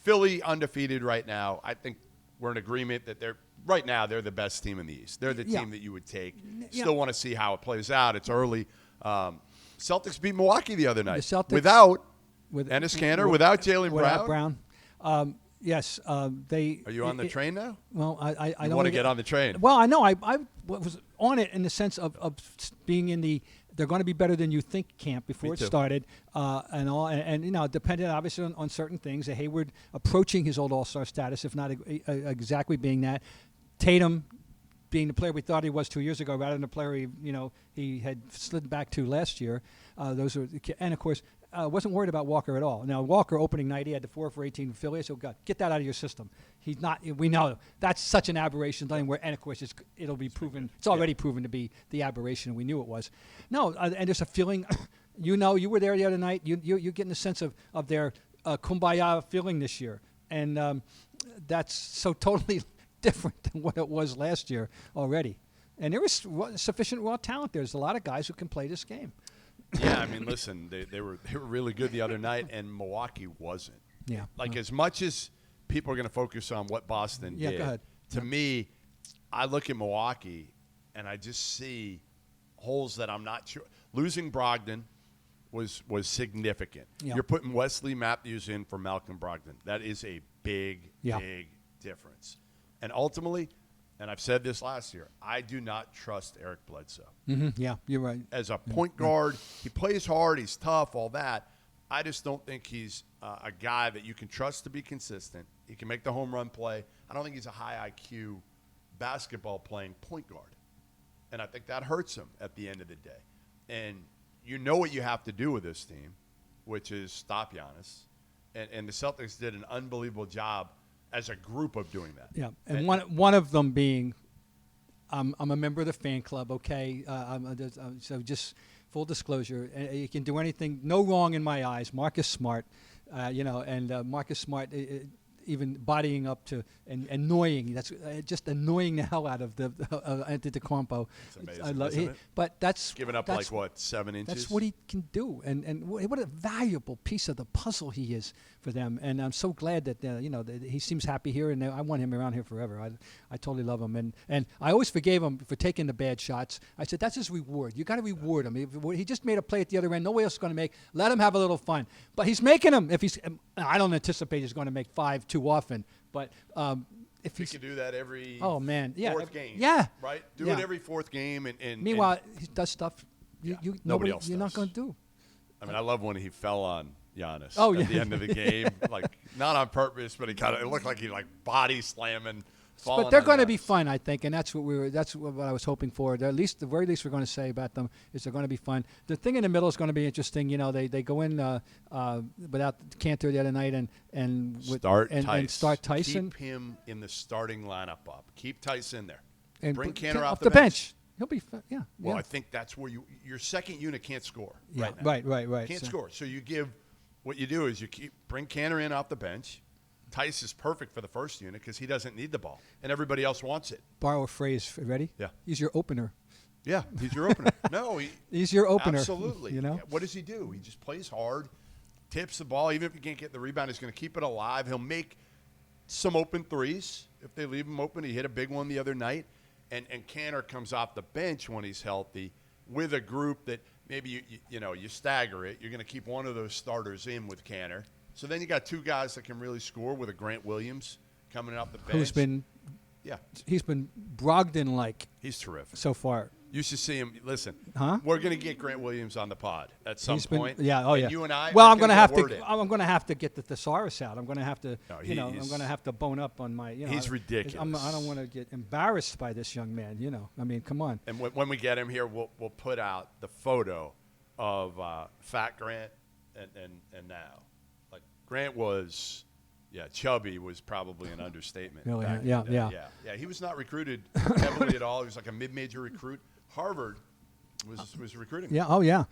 Philly undefeated right now. I think we're in agreement that they're the best team in the East. They're the team that you would take. Still want to see how it plays out. It's early. Celtics beat Milwaukee the other night without Enes Kanter, without Jaylen Brown. Yes, they. Are you on the train now? Well, I don't want to get on the train. Well, I know I was on it in the sense of being in the. They're going to be better than you think camp before it started, and all, and dependent obviously on certain things. Hayward approaching his old All-Star status, if not exactly being that. Tatum being the player we thought he was 2 years ago, rather than the player he had slid back to last year. Those are, and of course. Wasn't worried about Walker at all. Now, Walker opening night, he had the 4 for 18 in Philly. So, God, get that out of your system. He's not. We know that's such an aberration. And of course, it'll be proven. It's already proven to be the aberration, and we knew it was. No, and there's a feeling. You were there the other night. You're getting a sense of their kumbaya feeling this year, and that's so totally different than what it was last year already. And there was sufficient raw talent. There's a lot of guys who can play this game. Yeah, I mean, listen, they were really good the other night, and Milwaukee wasn't. Yeah. As much as people are going to focus on what Boston did, go ahead. To me, I look at Milwaukee, and I just see holes that I'm not sure. Losing Brogdon was significant. Yeah. You're putting Wesley Matthews in for Malcolm Brogdon. That is a big difference. And ultimately – and I've said this last year, I do not trust Eric Bledsoe. Mm-hmm. Yeah, you're right. As a point guard, he plays hard, he's tough, all that. I just don't think he's a guy that you can trust to be consistent. He can make the home run play. I don't think he's a high IQ basketball playing point guard. And I think that hurts him at the end of the day. And you know what you have to do with this team, which is stop Giannis. And the Celtics did an unbelievable job as a group of doing that. Yeah, and one of them being, I'm a member of the fan club, okay? So just full disclosure, you can do anything, no wrong in my eyes. Marcus Smart, and Marcus Smart even bodying up to and annoying. That's just annoying the hell out of the Antetokounmpo. It's amazing, but that's giving up 7 inches. That's what he can do, and what a valuable piece of the puzzle he is for them. And I'm so glad that that he seems happy here, and I want him around here forever. I totally love him, and I always forgave him for taking the bad shots. I said that's his reward. You got to reward him. He just made a play at the other end. Nobody else is going to make. Let him have a little fun. But he's making them. I don't anticipate he's going to make 5 too often, but if he can do that every fourth game, right? Do it every fourth game, and meanwhile he does stuff nobody else you're does. not going to do. I mean, I love when he fell on Giannis at the end of the game, not on purpose, but it looked like he body slamming. But they're going to be fun, I think, and that's what I was hoping for. The very least we're going to say about them is they're going to be fun. The thing in the middle is going to be interesting. They go in without Cantor the other night and start Tyson. Keep him in the starting lineup up. Keep Tyson there. And bring Cantor off the bench. He'll be fun. Yeah. Well, I think that's where your second unit can't score right now. Right. Can't score. So what you do is bring Cantor in off the bench. Tice is perfect for the first unit because he doesn't need the ball, and everybody else wants it. Borrow a phrase. Ready? Yeah. He's your opener. Yeah, he's your opener. No, he's your opener. Absolutely. Yeah, what does he do? He just plays hard, tips the ball. Even if he can't get the rebound, he's going to keep it alive. He'll make some open threes. If they leave him open, he hit a big one the other night. And Cantor comes off the bench when he's healthy with a group that maybe you stagger it. You're going to keep one of those starters in with Cantor. So then you got 2 guys that can really score with a Grant Williams coming off the bench. He's been Brogdon-like. He's terrific so far. You should see him. Listen, huh? We're going to get Grant Williams on the pod at some point. You and I. Well, I'm going to have to. I'm going to have to get the thesaurus out. I'm going to have to. I'm going to have to bone up on my. He's ridiculous. I don't want to get embarrassed by this young man. I mean, come on. And when we get him here, we'll put out the photo of Fat Grant and now. Grant was, chubby was probably an understatement. Really? Yeah. He was not recruited heavily at all. He was like a mid-major recruit. Harvard was recruiting him. Yeah. Oh, yeah.